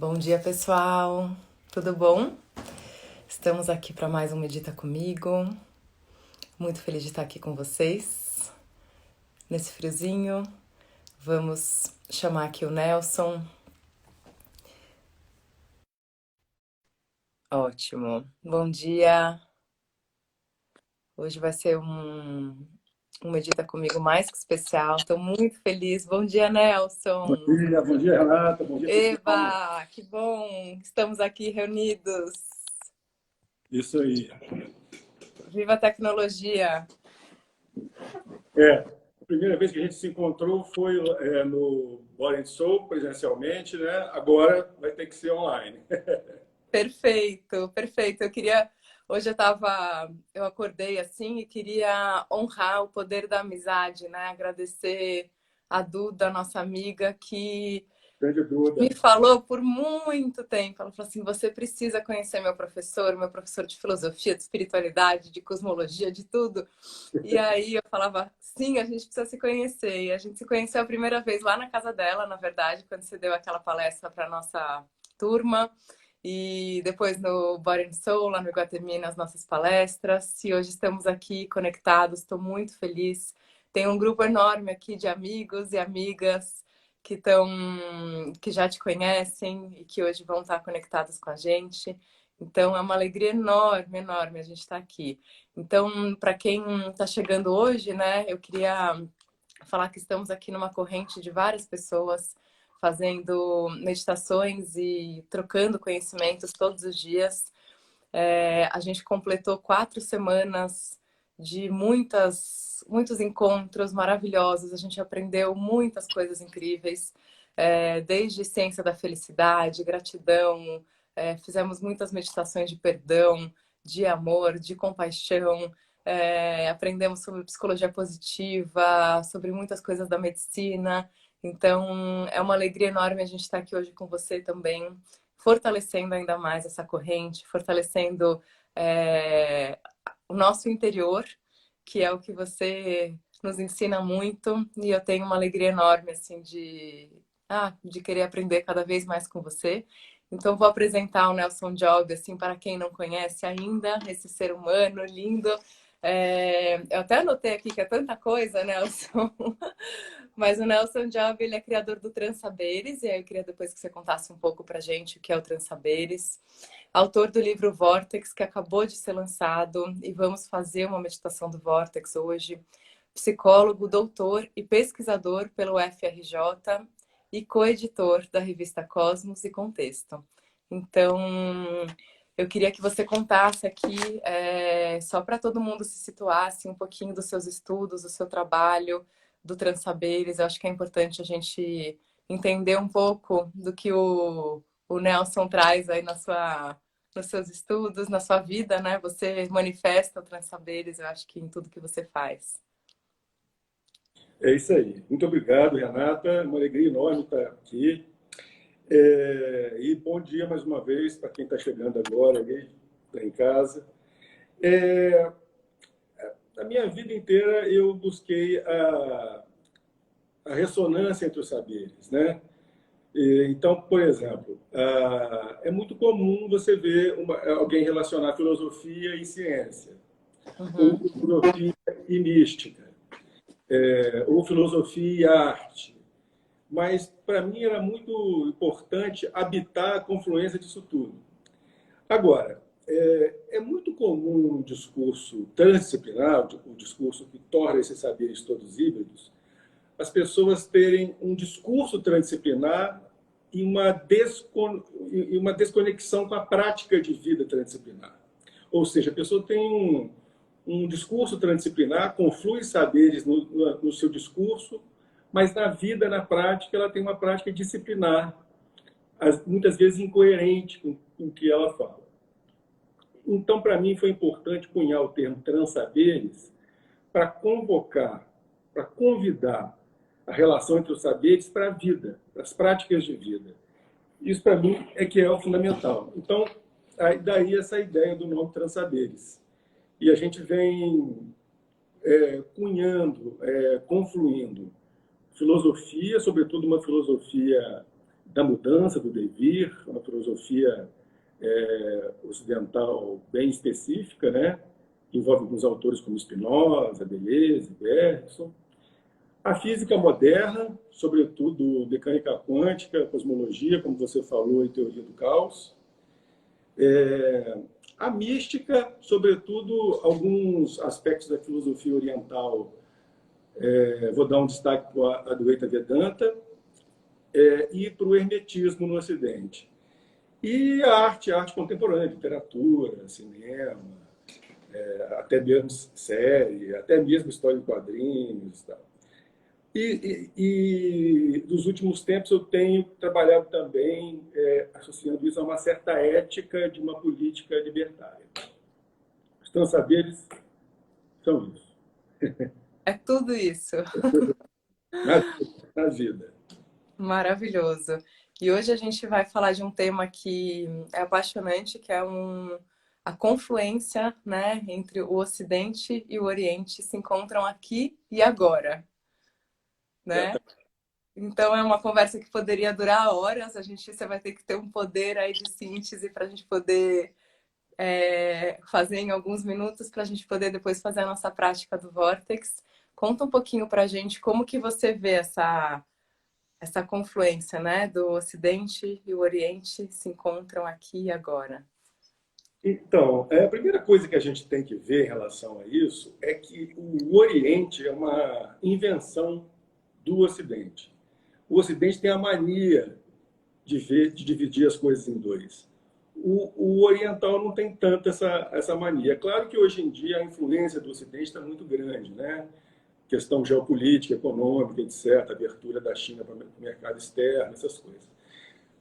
Bom dia, pessoal. Tudo bom? Estamos aqui para mais um Medita Comigo. Muito feliz de estar aqui com vocês. Nesse friozinho, vamos chamar aqui o Nelson. Ótimo. Bom dia. Hoje vai ser um Medita Comigo mais que especial. Estou muito feliz. Bom dia, Nelson. Bom dia, Renata. Bom dia, pessoal. Eba, que bom. Estamos aqui reunidos. Isso aí. Viva a tecnologia. A primeira vez que a gente se encontrou foi no Body and Soul, presencialmente, né? Agora vai ter que ser online. Perfeito, perfeito. Hoje eu acordei assim e queria honrar o poder da amizade, né? Agradecer a Duda, nossa amiga, que Grande me Duda. falou por muito tempo. Ela falou assim: você precisa conhecer meu professor de filosofia, de espiritualidade, de cosmologia, de tudo. E aí eu falava: sim, a gente precisa se conhecer. E a gente se conheceu a primeira vez lá na casa dela, na verdade, quando você deu aquela palestra para nossa turma. E depois no Body and Soul, lá no Iguatemi, nas nossas palestras. E hoje estamos aqui conectados, estou muito feliz. Tem um grupo enorme aqui de amigos e amigas que já te conhecem e que hoje vão estar conectados com a gente. Então é uma alegria enorme, enorme a gente estar aqui. Então, para quem está chegando hoje, né, eu queria falar que estamos aqui numa corrente de várias pessoas fazendo meditações e trocando conhecimentos todos os dias. A gente completou 4 semanas de muitos encontros maravilhosos. A gente aprendeu muitas coisas incríveis, desde ciência da felicidade, gratidão, fizemos muitas meditações de perdão, de amor, de compaixão. Aprendemos sobre psicologia positiva, sobre muitas coisas da medicina. Então, é uma alegria enorme a gente estar aqui hoje com você também, fortalecendo ainda mais essa corrente, fortalecendo é, o nosso interior, que é o que você nos ensina muito, e eu tenho uma alegria enorme assim de querer aprender cada vez mais com você. Então vou apresentar o Nelson Job assim para quem não conhece ainda, esse ser humano lindo. Eu até anotei aqui que é tanta coisa, Nelson. Mas o Nelson Job, ele é criador do Transaberes, e aí eu queria depois que você contasse um pouco pra gente o que é o Transaberes. Autor do livro Vortex, que acabou de ser lançado, e vamos fazer uma meditação do Vortex hoje. Psicólogo, doutor e pesquisador pelo FRJ e coeditor da revista Cosmos e Contexto. Então, eu queria que você contasse aqui, só para todo mundo se situasse um pouquinho dos seus estudos, do seu trabalho, do Transaberes. Eu acho que é importante a gente entender um pouco do que o Nelson traz aí nos seus estudos, na sua vida, né? Você manifesta o Transaberes, eu acho que em tudo que você faz. É isso aí. Muito obrigado, Renata. Uma alegria enorme estar aqui. E bom dia mais uma vez para quem está chegando agora, está em casa. A minha vida inteira eu busquei a ressonância entre os saberes, né? Então, por exemplo, é muito comum você ver alguém relacionar filosofia e ciência, ou Uhum. filosofia e mística, ou filosofia e arte. Mas, para mim, era muito importante habitar a confluência disso tudo. Agora, é muito comum um discurso transdisciplinar, o discurso que torna esses saberes todos híbridos, as pessoas terem um discurso transdisciplinar e uma desconexão com a prática de vida transdisciplinar. Ou seja, a pessoa tem um discurso transdisciplinar, conflui saberes no seu discurso, mas na vida, na prática, ela tem uma prática disciplinar, muitas vezes incoerente com o que ela fala. Então, para mim, foi importante cunhar o termo transsaberes para convocar, para convidar a relação entre os saberes para a vida, para as práticas de vida. Isso, para mim, é que é o fundamental. Então, daí essa ideia do nome Transaberes. E a gente vem cunhando, confluindo filosofia, sobretudo uma filosofia da mudança, do devir, uma filosofia ocidental bem específica, né? Que envolve alguns autores como Spinoza, Deleuze, Bergson. A física moderna, sobretudo mecânica quântica, cosmologia, como você falou, e teoria do caos. A mística, sobretudo alguns aspectos da filosofia oriental. Vou dar um destaque para a Advaita Vedanta e para o hermetismo no Ocidente. E a arte contemporânea, literatura, cinema, até mesmo série, até mesmo história em quadrinhos. Tal. E dos últimos tempos eu tenho trabalhado também associando isso a uma certa ética de uma política libertária. Os saberes são isso. É tudo isso. Na vida. Maravilhoso. E hoje a gente vai falar de um tema que é apaixonante, que é a confluência, né, entre o Ocidente e o Oriente se encontram aqui e agora, né? Então é uma conversa que poderia durar horas. Você vai ter que ter um poder aí de síntese para a gente poder fazer em alguns minutos, para a gente poder depois fazer a nossa prática do Vortex. Conta um pouquinho para a gente como que você vê essa confluência, né, do Ocidente e o Oriente se encontram aqui e agora. Então, a primeira coisa que a gente tem que ver em relação a isso é que o Oriente é uma invenção do Ocidente. O Ocidente tem a mania de dividir as coisas em dois. O oriental não tem tanto essa mania. É claro que hoje em dia a influência do Ocidente está muito grande, né? Questão geopolítica, econômica, etc., abertura da China para o mercado externo, essas coisas.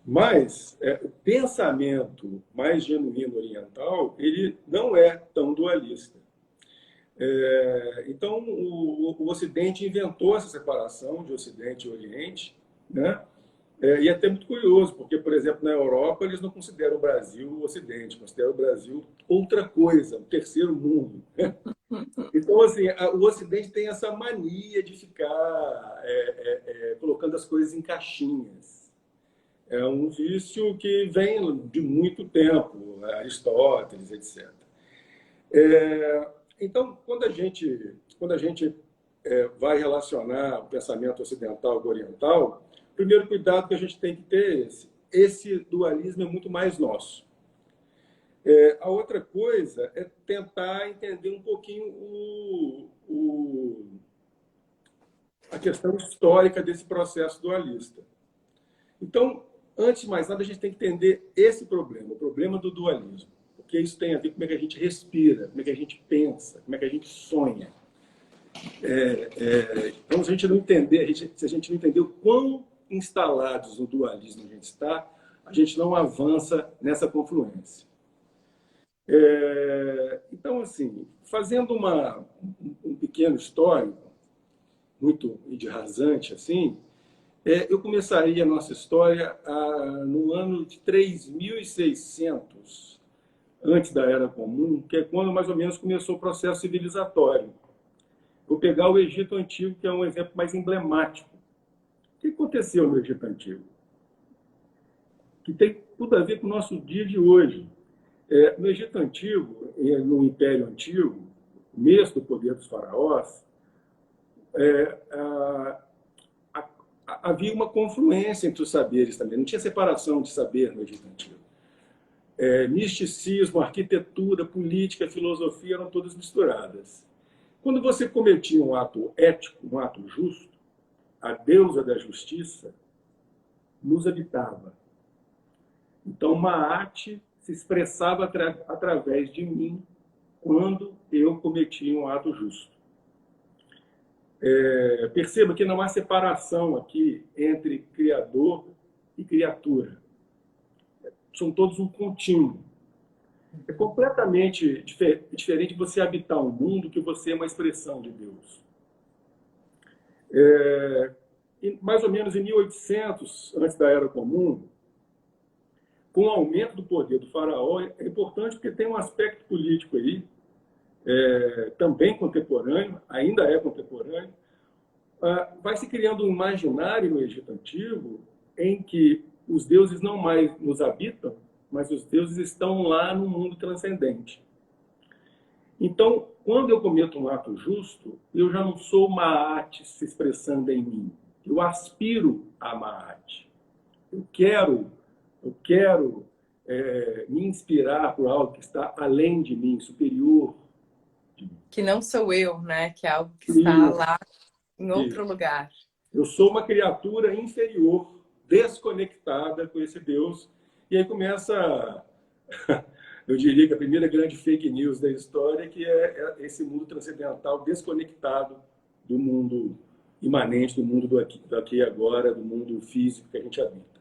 Mas o pensamento mais genuíno oriental, ele não é tão dualista. Então, o Ocidente inventou essa separação de Ocidente e Oriente, né? E é até muito curioso, porque, por exemplo, na Europa, eles não consideram o Brasil o Ocidente, consideram o Brasil outra coisa, um terceiro mundo. Então, assim, o Ocidente tem essa mania de ficar colocando as coisas em caixinhas. É um vício que vem de muito tempo, Aristóteles, etc. Então, quando a gente vai relacionar o pensamento ocidental com o oriental, o primeiro cuidado que a gente tem que ter é esse. Esse dualismo é muito mais nosso. A outra coisa é tentar entender um pouquinho a questão histórica desse processo dualista. Então, antes de mais nada, a gente tem que entender esse problema, o problema do dualismo. Porque isso tem a ver com como é que a gente respira, como é que a gente pensa, como é que a gente sonha. Então, se a gente não entender, se a gente não entender o quão instalados no dualismo a gente está, a gente não avança nessa confluência. Então, assim, fazendo um pequeno histórico, muito de rasante, assim, eu começaria a nossa história no ano de 3600, antes da Era Comum, que é quando mais ou menos começou o processo civilizatório. Vou pegar o Egito Antigo, que é um exemplo mais emblemático. O que aconteceu no Egito Antigo? Que tem tudo a ver com o nosso dia de hoje. No Egito Antigo, no Império Antigo, começo do poder dos faraós, havia uma confluência entre os saberes também. Não tinha separação de saber no Egito Antigo. Misticismo, arquitetura, política, filosofia eram todas misturadas. Quando você cometia um ato ético, um ato justo, a deusa da justiça nos habitava. Então, Maat se expressava através de mim quando eu cometia um ato justo. Perceba que não há separação aqui entre criador e criatura. São todos um contínuo. É completamente diferente você habitar um mundo que você é uma expressão de Deus. Mais ou menos em 1800, antes da Era Comum, com o aumento do poder do faraó, é importante porque tem um aspecto político aí, também contemporâneo, ainda é contemporâneo, vai se criando um imaginário no Egito Antigo em que os deuses não mais nos habitam, mas os deuses estão lá no mundo transcendente. Então, quando eu cometo um ato justo, eu já não sou Maat se expressando em mim. Eu aspiro a Maat. Eu quero me inspirar por algo que está além de mim, superior de mim. Que não sou eu, né? Que é algo que está lá em outro lugar. Eu sou uma criatura inferior, desconectada com esse Deus. E aí começa, eu diria que a primeira grande fake news da história, que é esse mundo transcendental desconectado do mundo imanente, do mundo do aqui e agora, do mundo físico que a gente habita.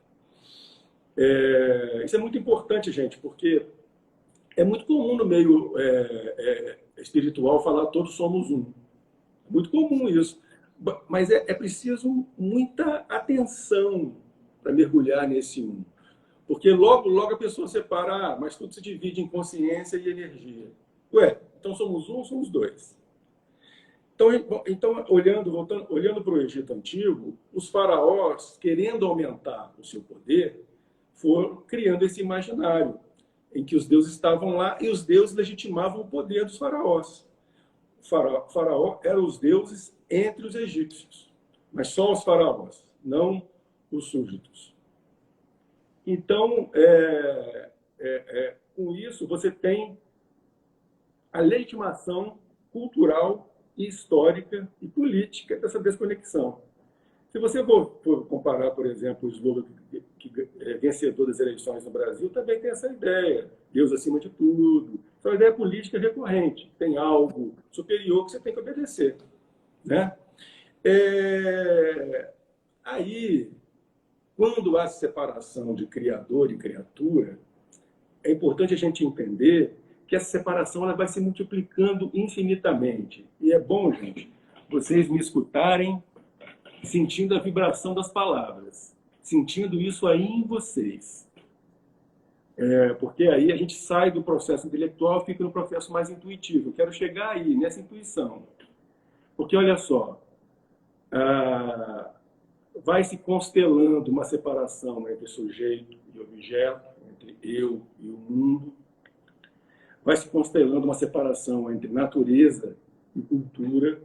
Isso é muito importante, gente, porque é muito comum no meio espiritual falar todos somos um. É muito comum isso. Mas é preciso muita atenção para mergulhar nesse um. Porque logo a pessoa separa, mas tudo se divide em consciência e energia. Ué, então somos um ou somos dois? Então olhando para o Egito Antigo, os faraós, querendo aumentar o seu poder, foram criando esse imaginário em que os deuses estavam lá e os deuses legitimavam o poder dos faraós. O faraó eram os deuses entre os egípcios, mas só os faraós, não os súditos. Então, com isso, você tem a legitimação cultural, e histórica e política dessa desconexão. Se você for comparar, por exemplo, o Slogan, que é vencedor das eleições no Brasil, também tem essa ideia, Deus acima de tudo. Então, é uma ideia política recorrente. Tem algo superior que você tem que obedecer. Né? Aí, quando há separação de criador e criatura, é importante a gente entender que essa separação ela vai se multiplicando infinitamente. E é bom, gente, vocês me escutarem sentindo a vibração das palavras, sentindo isso aí em vocês. Porque aí a gente sai do processo intelectual e fica no processo mais intuitivo. Eu quero chegar aí, nessa intuição. Porque, olha só, vai se constelando uma separação entre sujeito e objeto, entre eu e o mundo. Vai se constelando uma separação entre natureza e cultura.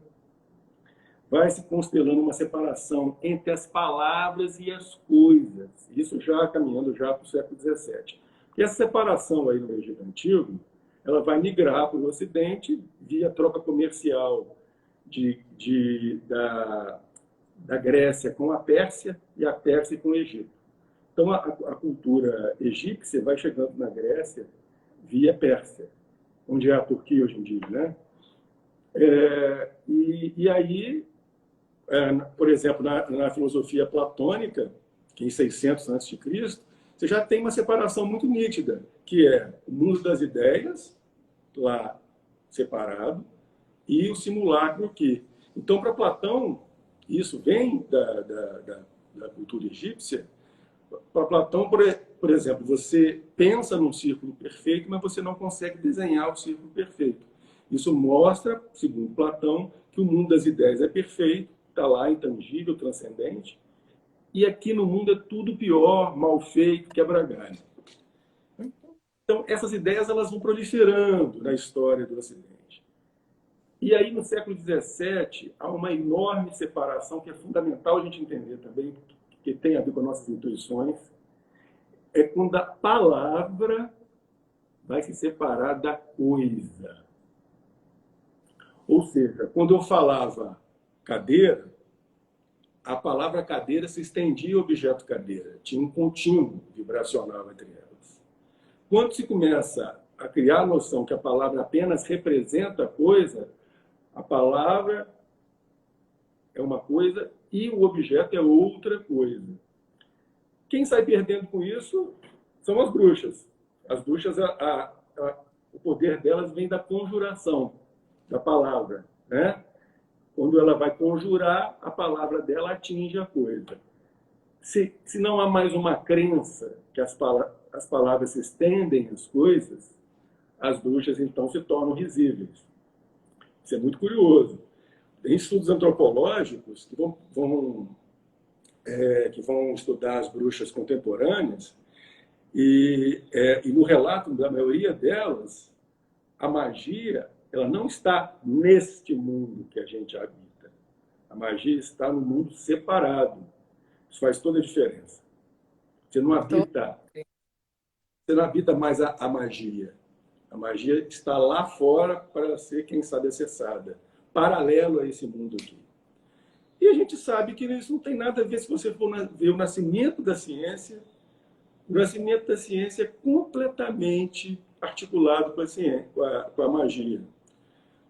Vai se constelando uma separação entre as palavras e as coisas. Isso já caminhando já para o século XVII. E essa separação aí no Egito Antigo, ela vai migrar para o Ocidente via troca comercial da Grécia com a Pérsia e a Pérsia com o Egito. Então, a cultura egípcia vai chegando na Grécia via Pérsia, onde é a Turquia hoje em dia, né? E aí, por exemplo, na filosofia platônica, que em 600 a.C., você já tem uma separação muito nítida, que é o mundo das ideias, lá separado, e o simulacro aqui. Então, para Platão, isso vem da cultura egípcia. Para Platão, por exemplo, você pensa num círculo perfeito, mas você não consegue desenhar o círculo perfeito. Isso mostra, segundo Platão, que o mundo das ideias é perfeito, está lá, intangível, transcendente, e aqui no mundo é tudo pior, mal feito, quebra-galho. Então, essas ideias elas vão proliferando na história do Ocidente. E aí, no século XVII, há uma enorme separação que é fundamental a gente entender também, que tem a ver com nossas intuições, é quando a palavra vai se separar da coisa. Ou seja, quando eu falava cadeira, a palavra cadeira se estendia ao objeto cadeira. Tinha um contínuo vibracional entre elas. Quando se começa a criar a noção que a palavra apenas representa a coisa, a palavra é uma coisa e o objeto é outra coisa. Quem sai perdendo com isso são as bruxas. As bruxas, o poder delas vem da conjuração da palavra, né? Quando ela vai conjurar, a palavra dela atinge a coisa. Se não há mais uma crença que as palavras se estendem às coisas, as bruxas então se tornam risíveis. Isso é muito curioso. Tem estudos antropológicos que vão que vão estudar as bruxas contemporâneas, e no relato da maioria delas, a magia ela não está neste mundo que a gente habita. A magia está no mundo separado. Isso faz toda a diferença. Você não habita, você não habita mais a magia. A magia está lá fora para ser, quem sabe, acessada, paralelo a esse mundo aqui. E a gente sabe que isso não tem nada a ver, se você for ver o nascimento da ciência, o nascimento da ciência é completamente articulado com a ciência, com a magia.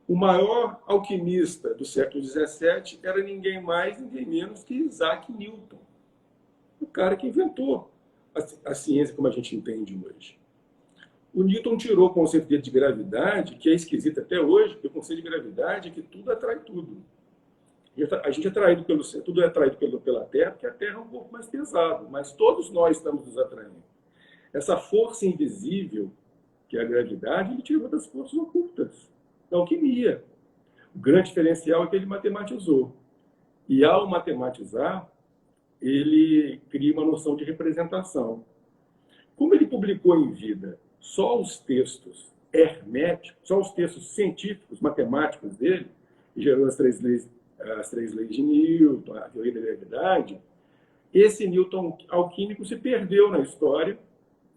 O maior alquimista do século XVII era ninguém mais, ninguém menos que Isaac Newton, o cara que inventou a ciência como a gente entende hoje. O Newton tirou o conceito dele de gravidade, que é esquisito até hoje, porque o conceito de gravidade é que tudo atrai tudo. A gente é atraído tudo é atraído pela Terra, porque a Terra é um pouco mais pesado, mas todos nós estamos nos atraindo. Essa força invisível, que é a gravidade, ele tirou das forças ocultas, da alquimia. O grande diferencial é que ele matematizou. E ao matematizar, ele cria uma noção de representação. Como ele publicou em vida só os textos herméticos, só os textos científicos, matemáticos dele, que gerou as três leis de Newton, a teoria da gravidade, esse Newton alquímico se perdeu na história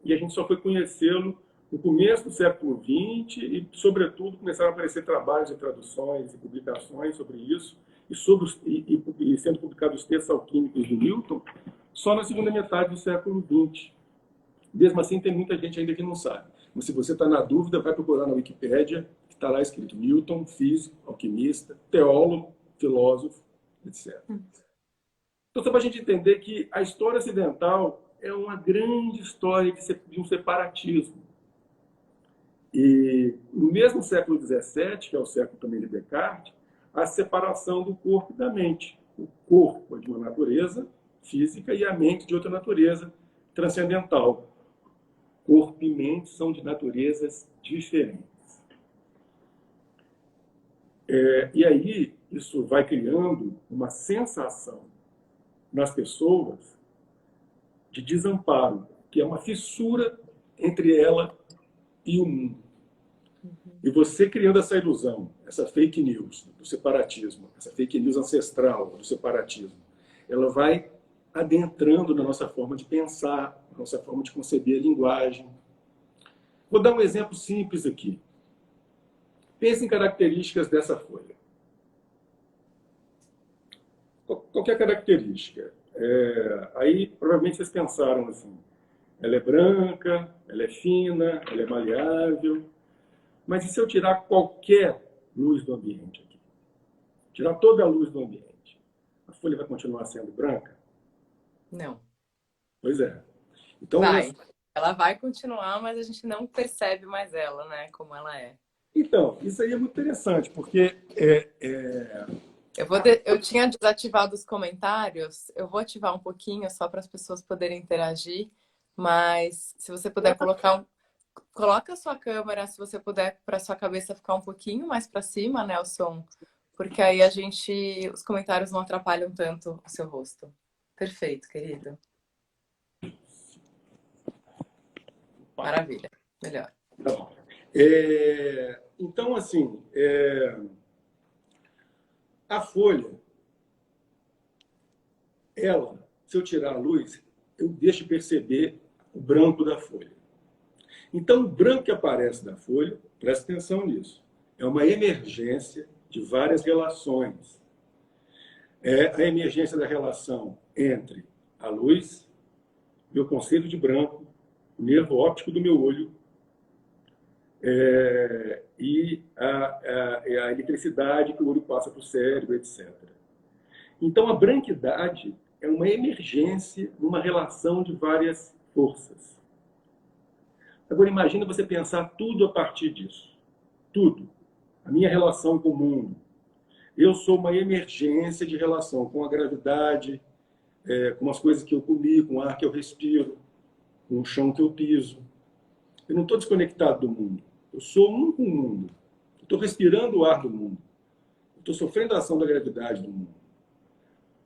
e a gente só foi conhecê-lo no começo do século XX e, sobretudo, começaram a aparecer trabalhos e traduções e publicações sobre isso e sendo publicados os textos alquímicos de Newton só na segunda metade do século XX. Mesmo assim, tem muita gente ainda que não sabe. Mas se você está na dúvida, vai procurar na Wikipédia, que está lá escrito Newton, físico, alquimista, teólogo, filósofo, etc. Então, só para a gente entender que a história ocidental é uma grande história de um separatismo. E no mesmo século XVII, que é o século também de Descartes, a separação do corpo e da mente. O corpo é de uma natureza física e a mente de outra natureza transcendental. Corpo e mente são de naturezas diferentes. E aí, isso vai criando uma sensação nas pessoas de desamparo, que é uma fissura entre ela e o mundo. E você criando essa ilusão, essa fake news do separatismo, essa fake news ancestral do separatismo, ela vai adentrando na nossa forma de pensar, na nossa forma de conceber a linguagem. Vou dar um exemplo simples aqui. Pense em características dessa folha. Qualquer característica. Aí, provavelmente, vocês pensaram assim, ela é branca, ela é fina, ela é maleável. Mas e se eu tirar qualquer luz do ambiente aqui? Tirar toda a luz do ambiente. A folha vai continuar sendo branca? Não. Pois é. Então, vai. Ela vai continuar, mas a gente não percebe mais ela, né? Como ela é. Então, isso aí é muito interessante, porque eu tinha desativado os comentários, eu vou ativar um pouquinho só para as pessoas poderem interagir, mas se você puder coloca a sua câmera, se você puder, para sua cabeça ficar um pouquinho mais para cima, Nelson, porque aí os comentários não atrapalham tanto o seu rosto. Perfeito, querido. Maravilha, melhor. Tá bom. Então, assim, a folha, ela, se eu tirar a luz, eu deixo perceber o branco da folha. Então, o branco que aparece da folha, presta atenção nisso, é uma emergência de várias relações. É a emergência da relação entre a luz, meu conceito de branco, o nervo óptico do meu olho, e a eletricidade que o olho passa para o cérebro, etc. Então, a branquidade é uma emergência numa relação de várias forças. Agora, imagina você pensar tudo a partir disso. Tudo. A minha relação com o mundo. Eu sou uma emergência de relação com a gravidade, com as coisas que eu comi, com o ar que eu respiro, com o chão que eu piso. Eu não estou desconectado do mundo. Eu sou um com o mundo. Eu estou respirando o ar do mundo. Eu estou sofrendo a ação da gravidade do mundo.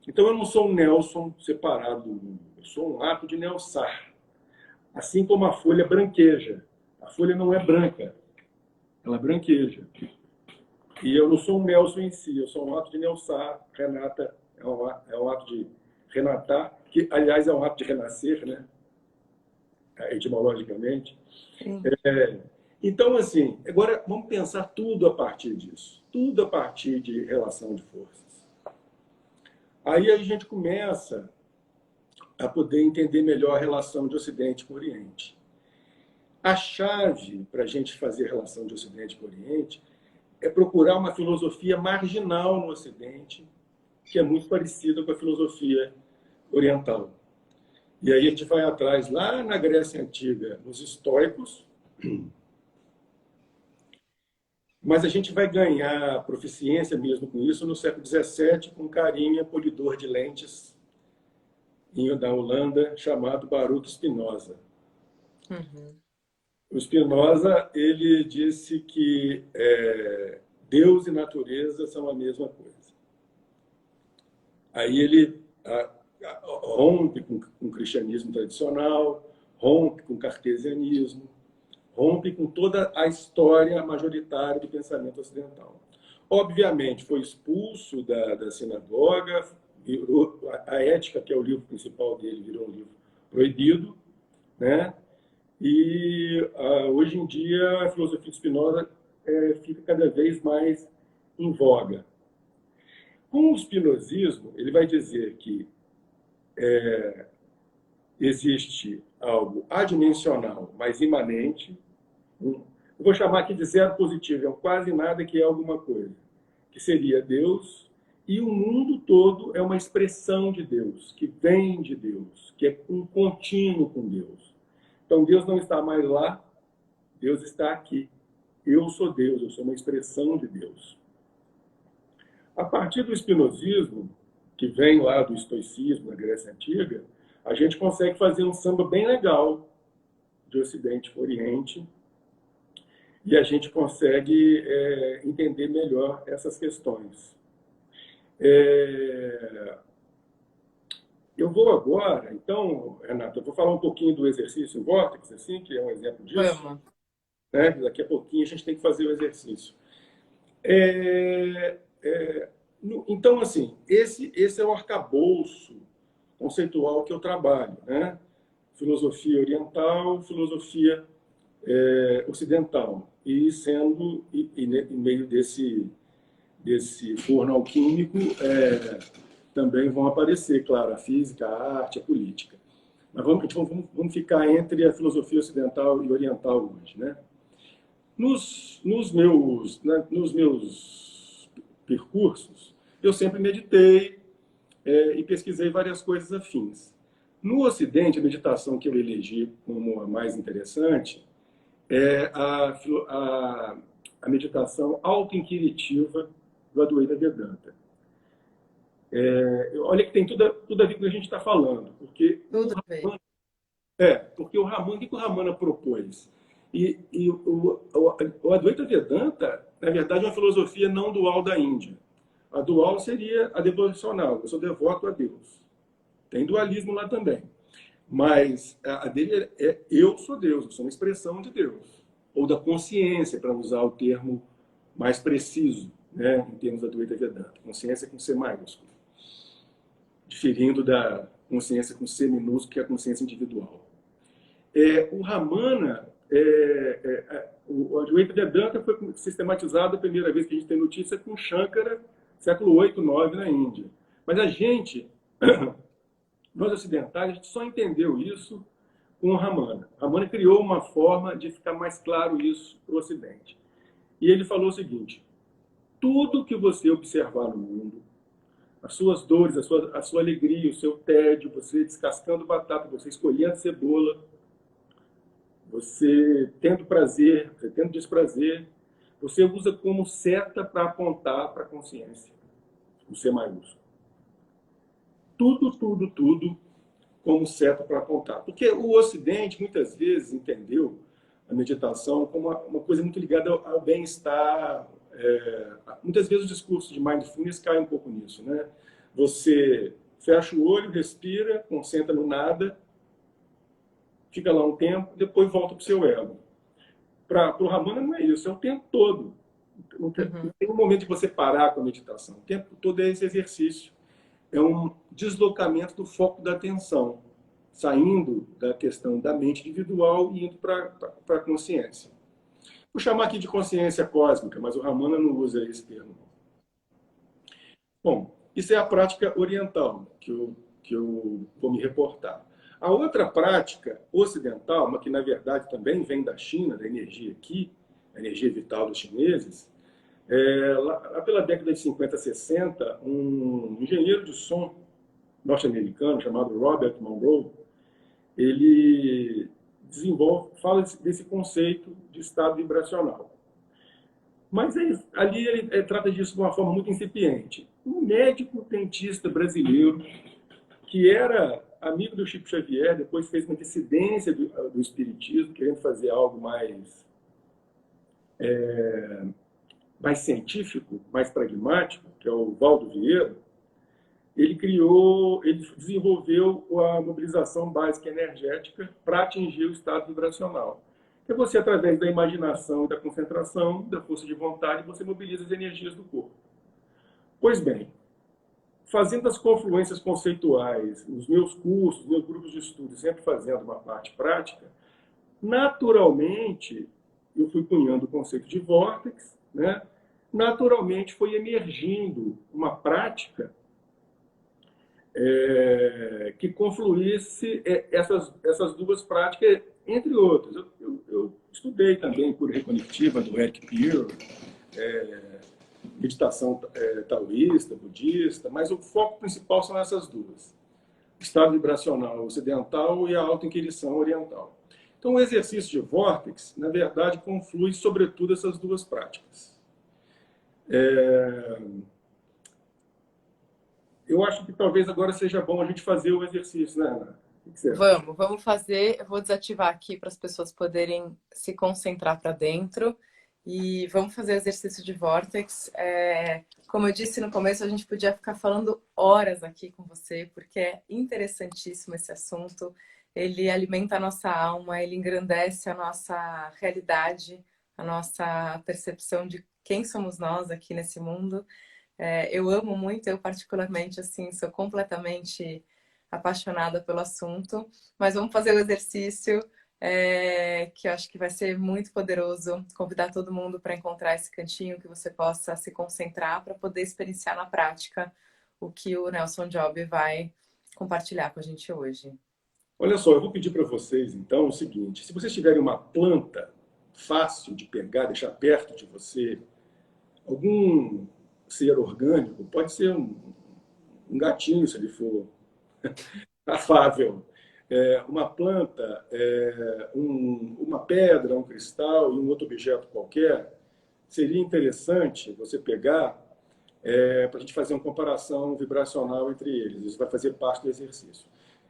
Então, eu não sou um Nelson separado do mundo, eu sou um ato de Nelsar. Assim como a folha branqueja. A folha não é branca, ela branqueja. E eu não sou um Nelson em si, eu sou um ato de Nelsar. Renata é um ato de renatar, que, aliás, é um ato de renascer, né? Etimologicamente. Sim. Então, assim, agora vamos pensar tudo a partir disso. Tudo a partir de relação de forças. Aí a gente começa a poder entender melhor a relação de Ocidente com Oriente. A chave para a gente fazer a relação de Ocidente com Oriente é procurar uma filosofia marginal no Ocidente, que é muito parecida com a filosofia oriental. E aí a gente vai atrás, lá na Grécia Antiga, nos estoicos, mas a gente vai ganhar proficiência mesmo com isso no século XVII, com um carinha polidor de lentes da Holanda, chamado Baruch Spinoza. Uhum. O Spinoza, ele disse que Deus e natureza são a mesma coisa. Aí ele rompe com o cristianismo tradicional, rompe com o cartesianismo, rompe com toda a história majoritária do pensamento ocidental. Obviamente, foi expulso da sinagoga, a Ética, que é o livro principal dele, virou um livro proibido, né? E hoje em dia a filosofia de Spinoza fica cada vez mais em voga. Com o spinozismo, ele vai dizer que existe algo adimensional, mas imanente. Eu vou chamar aqui de zero positivo, é um quase nada que é alguma coisa, que seria Deus, e o mundo todo é uma expressão de Deus, que vem de Deus, que é um contínuo com Deus. Então, Deus não está mais lá, Deus está aqui. Eu sou Deus, eu sou uma expressão de Deus. A partir do espinosismo, que vem lá do estoicismo, na Grécia Antiga, a gente consegue fazer um samba bem legal de Ocidente para Oriente, e a gente consegue entender melhor essas questões. Eu vou agora, então, Renata, eu vou falar um pouquinho do exercício Vortex, assim, que é um exemplo disso. Vamos. Né? Daqui a pouquinho a gente tem que fazer o exercício. Então, assim, esse é o arcabouço conceitual que eu trabalho, né? Filosofia oriental, filosofia ocidental. E sendo, em meio desse forno alquímico, também vão aparecer, claro, a física, a arte, a política. Mas vamos ficar entre a filosofia ocidental e oriental hoje, né? Nos meus percursos, eu sempre meditei e pesquisei várias coisas afins. No Ocidente, a meditação que eu elegi como a mais interessante é a meditação auto-inquiritiva do Advaita Vedanta. Olha que tem tudo a ver com o que a gente está falando. Porque Tudo bem. porque o Ramana propôs? E o Advaita Vedanta, na verdade, é uma filosofia não dual da Índia. A dual seria a devocional, eu sou devoto a Deus. Tem dualismo lá também. Mas a dele eu sou Deus, eu sou uma expressão de Deus. Ou da consciência, para usar o termo mais preciso, né, em termos da Advaita Vedanta. Consciência com C maiúsculo. Diferindo da consciência com C minúsculo, que é a consciência individual. O Ramana, o Advaita Vedanta foi sistematizado a primeira vez que a gente tem notícia com Shankara, século 8, 9, na Índia. Mas a gente, nós ocidentais, a gente só entendeu isso com o Ramana. Ramana criou uma forma de ficar mais claro isso para o Ocidente. E ele falou o seguinte: tudo que você observar no mundo, as suas dores, a sua alegria, o seu tédio, você descascando batata, você escolhendo cebola, você tendo prazer, você tendo desprazer, você usa como seta para apontar para a consciência, o C maiúsculo. Tudo como seta para apontar. Porque o Ocidente, muitas vezes, entendeu a meditação como uma coisa muito ligada ao bem-estar. Muitas vezes o discurso de mindfulness cai um pouco nisso, né? Você fecha o olho, respira, concentra no nada, fica lá um tempo, depois volta para o seu ego. Para o Ramana não é isso, é o tempo todo. Não tem um momento de você parar com a meditação. O tempo todo é esse exercício. É um deslocamento do foco da atenção, saindo da questão da mente individual e indo para a consciência. Vou chamar aqui de consciência cósmica, mas o Ramana não usa esse termo. Bom, isso é a prática oriental, que eu vou me reportar. A outra prática ocidental, mas que na verdade também vem da China, da energia aqui, a energia vital dos chineses, lá pela década de 50, 60, um engenheiro de som norte-americano chamado Robert Monroe, ele fala desse conceito de estado vibracional. Mas ali ele trata disso de uma forma muito incipiente. Um médico dentista brasileiro, que era amigo do Chico Xavier, depois fez uma dissidência do espiritismo, querendo fazer algo mais científico, mais pragmático, que é o Valdo Vieira. Ele desenvolveu a mobilização básica energética para atingir o estado vibracional. Que é você, através da imaginação e da concentração, da força de vontade, você mobiliza as energias do corpo. Pois bem, fazendo as confluências conceituais, nos meus cursos, meus grupos de estudo, sempre fazendo uma parte prática, naturalmente, eu fui cunhando o conceito de vórtex, né? Naturalmente foi emergindo uma prática que confluísse essas duas práticas, entre outras. Eu estudei também cura reconectiva do Eric Pearl, meditação taoísta, budista, mas o foco principal são essas duas. O estado vibracional ocidental e a autoinquirição oriental. Então, o exercício de vórtex, na verdade, conflui sobretudo essas duas práticas. Eu acho que talvez agora seja bom a gente fazer o exercício, né, Ana? O que você acha? Vamos fazer. Eu vou desativar aqui para as pessoas poderem se concentrar para dentro. E vamos fazer o exercício de vórtex. Como eu disse no começo, a gente podia ficar falando horas aqui com você, porque é interessantíssimo esse assunto. Ele alimenta a nossa alma, ele engrandece a nossa realidade, a nossa percepção de quem somos nós aqui nesse mundo. Eu amo muito, eu particularmente, assim, sou completamente apaixonada pelo assunto, mas vamos fazer o exercício, que eu acho que vai ser muito poderoso. Convidar todo mundo para encontrar esse cantinho que você possa se concentrar para poder experienciar na prática o que o Nelson Job vai compartilhar com a gente hoje. Olha só, eu vou pedir para vocês, então, o seguinte: se vocês tiverem uma planta fácil de pegar, deixar perto de você, algum ser orgânico, pode ser um gatinho, se ele for afável, uma planta, uma pedra, um cristal e um outro objeto qualquer, seria interessante você pegar para a gente fazer uma comparação vibracional entre eles. Isso vai fazer parte do exercício.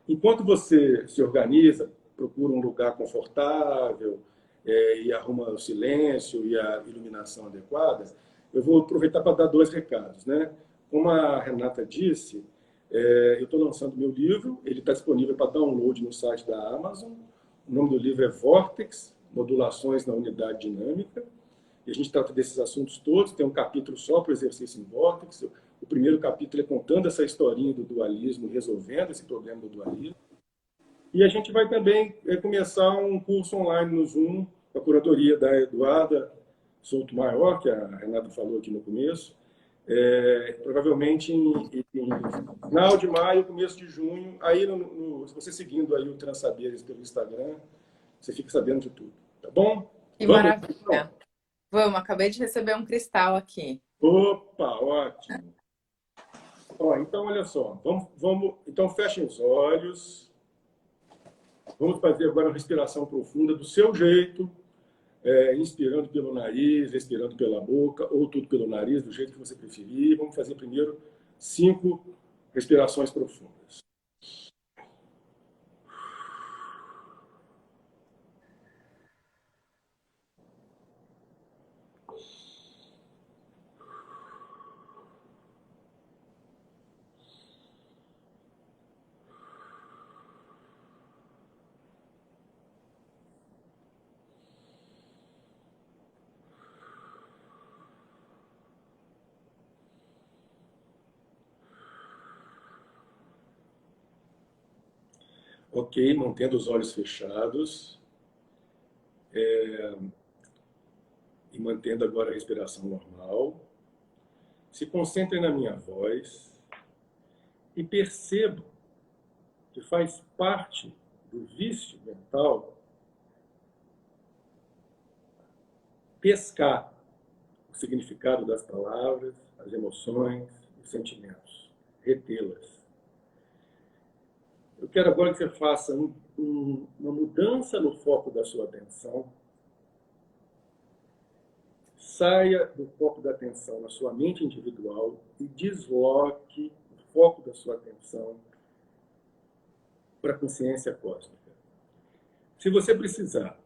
Enquanto você se organiza, procura um lugar confortável e arruma o silêncio e a iluminação adequada, eu vou aproveitar para dar dois recados, né? Como a Renata disse, eu estou lançando meu livro, ele está disponível para download no site da Amazon. O nome do livro é Vórtex, Modulações na Unidade Dinâmica. E a gente trata desses assuntos todos, tem um capítulo só para o exercício em vórtex. O primeiro capítulo é contando essa historinha do dualismo, resolvendo esse problema do dualismo. E a gente vai também começar um curso online no Zoom, com a curadoria da Eduarda Souto Maior, que a Renata falou aqui no começo. Provavelmente em final de maio, começo de junho. Aí, se você seguindo aí o Transaberes pelo Instagram, você fica sabendo de tudo. Tá bom? Que Vamos? maravilha! Vamos, acabei de receber um cristal aqui. Opa, ótimo. Ó, então, olha só. Então, fechem os olhos. Vamos fazer agora uma respiração profunda do seu jeito, inspirando pelo nariz, expirando pela boca, ou tudo pelo nariz, do jeito que você preferir. Vamos fazer primeiro 5 respirações profundas. Ok, mantendo os olhos fechados e mantendo agora a respiração normal. Se concentrem na minha voz e percebam que faz parte do vício mental pescar o significado das palavras, as emoções, os sentimentos, retê-las. Eu quero agora que você faça uma mudança no foco da sua atenção. Saia do foco da atenção na sua mente individual e desloque o foco da sua atenção para a consciência cósmica. Se você precisar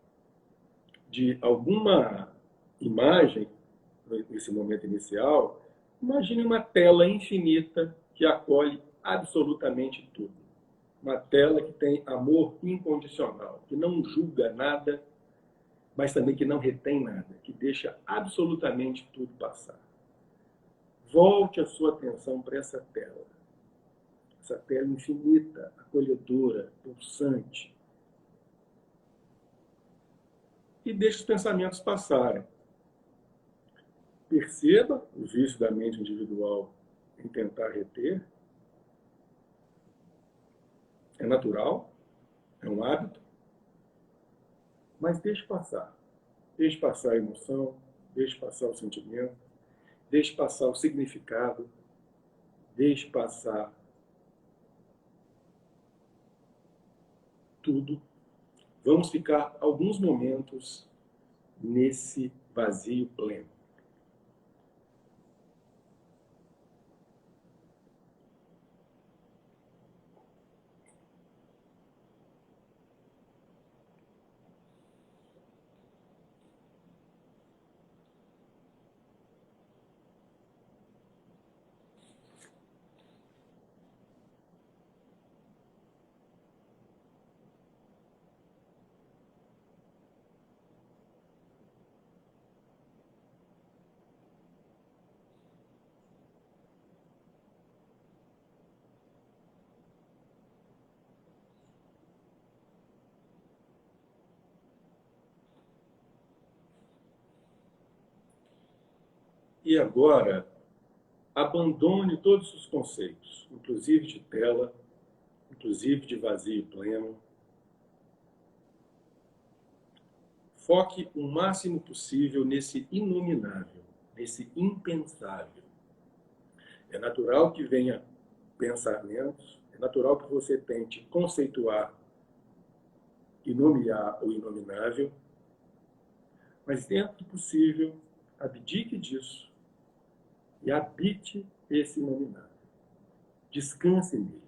de alguma imagem nesse momento inicial, imagine uma tela infinita que acolhe absolutamente tudo. Uma tela que tem amor incondicional, que não julga nada, mas também que não retém nada, que deixa absolutamente tudo passar. Volte a sua atenção para essa tela infinita, acolhedora, pulsante, e deixe os pensamentos passarem. Perceba o vício da mente individual em tentar reter. É natural, é um hábito, mas deixe passar. Deixe passar a emoção, deixe passar o sentimento, deixe passar o significado, deixe passar tudo. Vamos ficar alguns momentos nesse vazio pleno. E agora, abandone todos os conceitos, inclusive de tela, inclusive de vazio pleno. Foque o máximo possível nesse inominável, nesse impensável. É natural que venha pensamentos, é natural que você tente conceituar e nomear o inominável, mas dentro do possível, abdique disso e habite esse inominável. Descanse nele.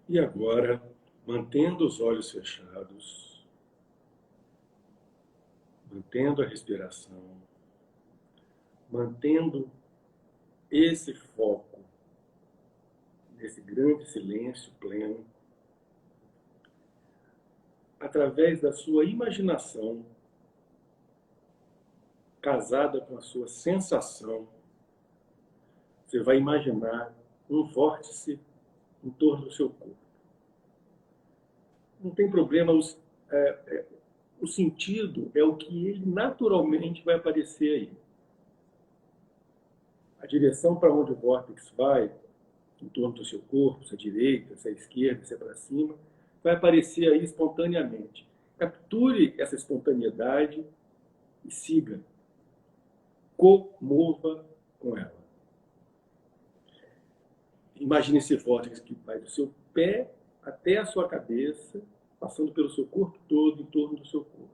E agora, mantendo os olhos fechados, mantendo a respiração, mantendo esse foco nesse grande silêncio pleno, através da sua imaginação, casada com a sua sensação, você vai imaginar um vórtice em torno do seu corpo. Não tem problema, o sentido é o que ele naturalmente vai aparecer aí. A direção para onde o vórtice vai, em torno do seu corpo, se é direita, se é esquerda, se é para cima, vai aparecer aí espontaneamente. Capture essa espontaneidade e siga. Comova com ela. Imagine esse vórtice que vai do seu pé até a sua cabeça, passando pelo seu corpo todo, em torno do seu corpo.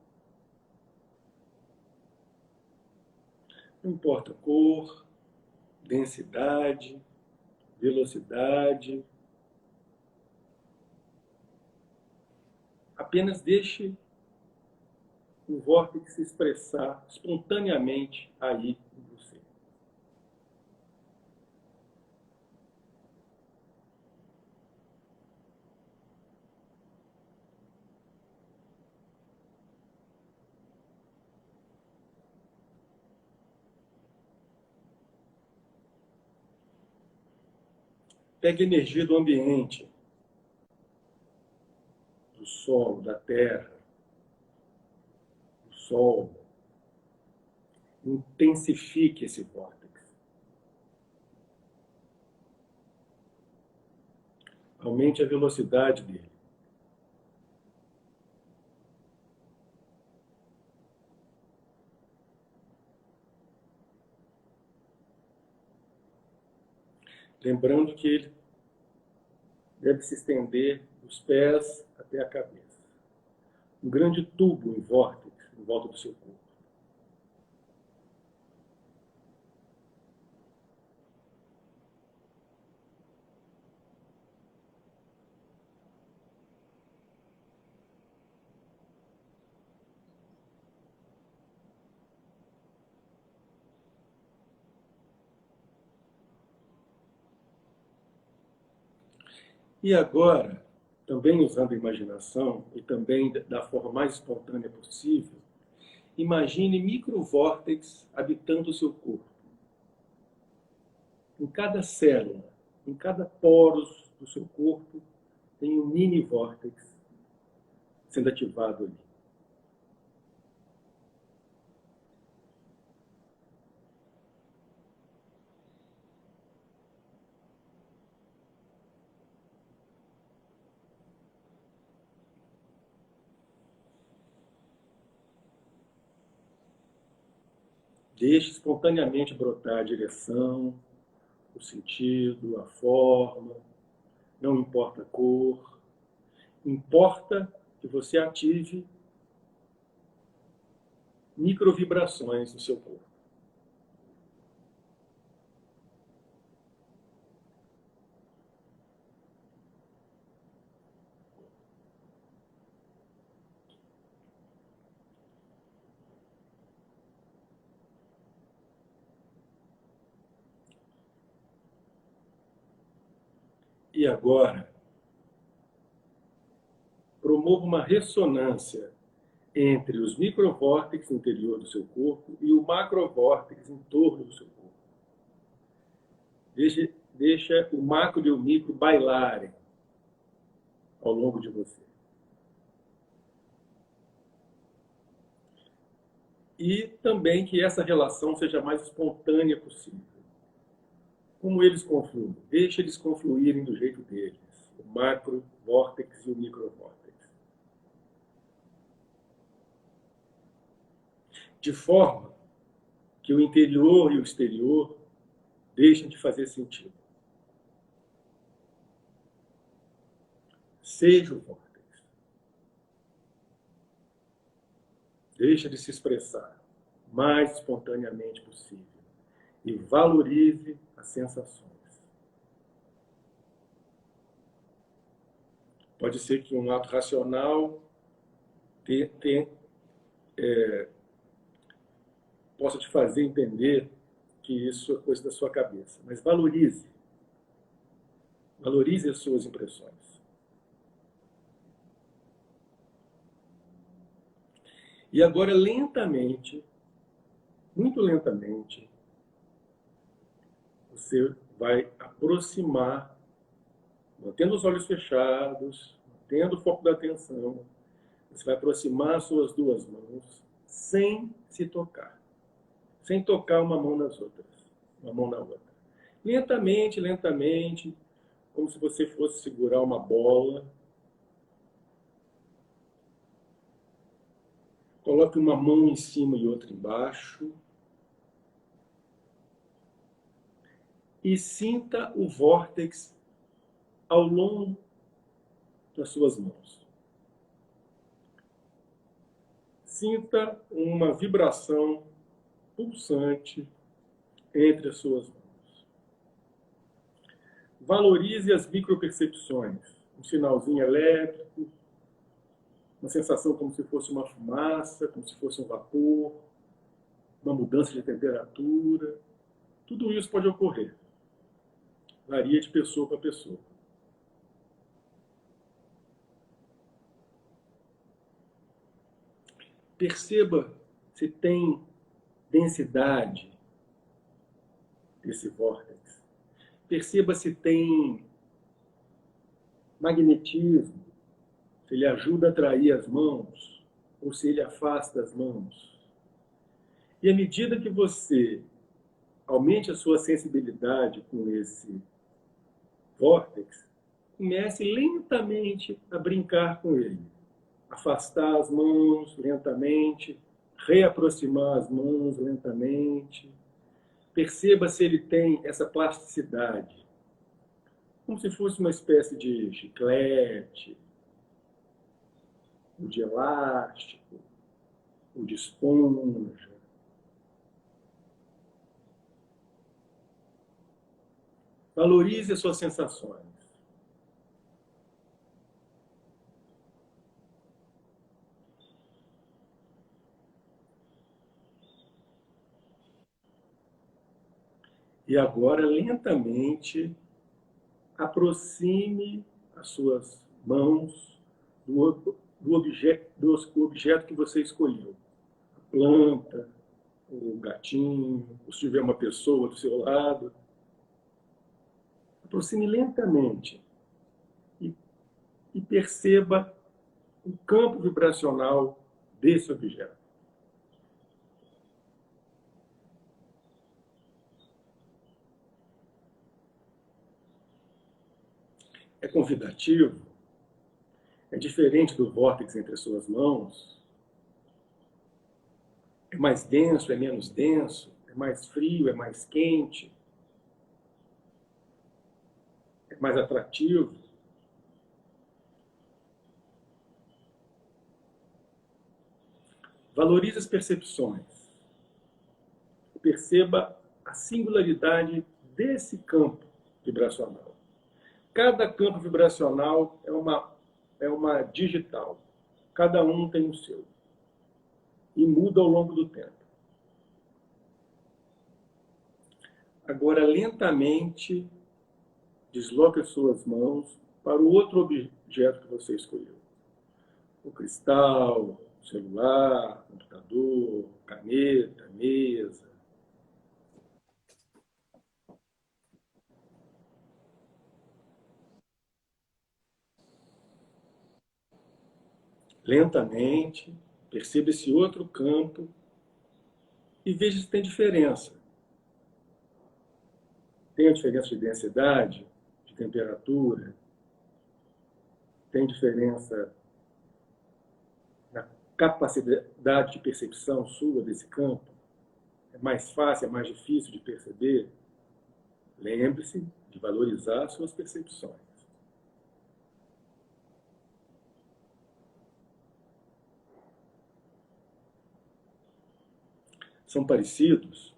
Não importa cor, densidade, velocidade. Apenas deixe o vórtice se expressar espontaneamente aí em você. Pegue a energia do ambiente, do solo, da terra, do sol. Intensifique esse vórtice. Aumente a velocidade dele. Lembrando que ele deve se estender dos pés até a cabeça. Um grande tubo em vórtice em volta do seu corpo. E agora, também usando a imaginação e também da forma mais espontânea possível, imagine microvórtices habitando o seu corpo. Em cada célula, em cada poro do seu corpo, tem um mini vórtice sendo ativado ali. Deixe espontaneamente brotar a direção, o sentido, a forma, não importa a cor, importa que você ative microvibrações no seu corpo. E agora, promova uma ressonância entre os microvórtices no interior do seu corpo e o macrovórtice em torno do seu corpo. Deixa o macro e o micro bailarem ao longo de você. E também que essa relação seja a mais espontânea possível. Como eles confluem? Deixa eles confluírem do jeito deles. O macrovórtex e o microvórtex. De forma que o interior e o exterior deixem de fazer sentido. Seja o vórtex. Deixa de se expressar o mais espontaneamente possível. E valorize as sensações. Pode ser que um ato racional possa te fazer entender que isso é coisa da sua cabeça. Mas valorize. Valorize as suas impressões. E agora, lentamente, muito lentamente, você vai aproximar, mantendo os olhos fechados, mantendo o foco da atenção, você vai aproximar as suas duas mãos sem se tocar. Sem tocar uma mão nas outras, uma mão na outra. Lentamente, lentamente, como se você fosse segurar uma bola. Coloque uma mão em cima e outra embaixo. E sinta o vórtex ao longo das suas mãos. Sinta uma vibração pulsante entre as suas mãos. Valorize as micropercepções. Um sinalzinho elétrico, uma sensação como se fosse uma fumaça, como se fosse um vapor, uma mudança de temperatura. Tudo isso pode ocorrer. Varia de pessoa para pessoa. Perceba se tem densidade desse vórtex. Perceba se tem magnetismo, se ele ajuda a atrair as mãos ou se ele afasta as mãos. E à medida que você aumente a sua sensibilidade com esse vórtex, comece lentamente a brincar com ele. Afastar as mãos lentamente, reaproximar as mãos lentamente. Perceba se ele tem essa plasticidade, como se fosse uma espécie de chiclete, ou de elástico, ou de esponja. Valorize as suas sensações. E agora, lentamente, aproxime as suas mãos do objeto que você escolheu. A planta, o gatinho, ou se tiver uma pessoa do seu lado. Aproxime lentamente e perceba o campo vibracional desse objeto. É convidativo, é diferente do vórtex entre as suas mãos, é mais denso, é menos denso, é mais frio, é mais quente, é mais atrativo. Valorize as percepções. Perceba a singularidade desse campo vibracional. Cada campo vibracional é uma digital. Cada um tem o seu. E muda ao longo do tempo. Agora, lentamente, desloque as suas mãos para o outro objeto que você escolheu. O cristal, o celular, computador, caneta, mesa. Lentamente, perceba esse outro campo e veja se tem diferença. Tem a diferença de densidade, de temperatura, tem diferença na capacidade de percepção sua desse campo. É mais fácil, é mais difícil de perceber. Lembre-se de valorizar suas percepções. São parecidos?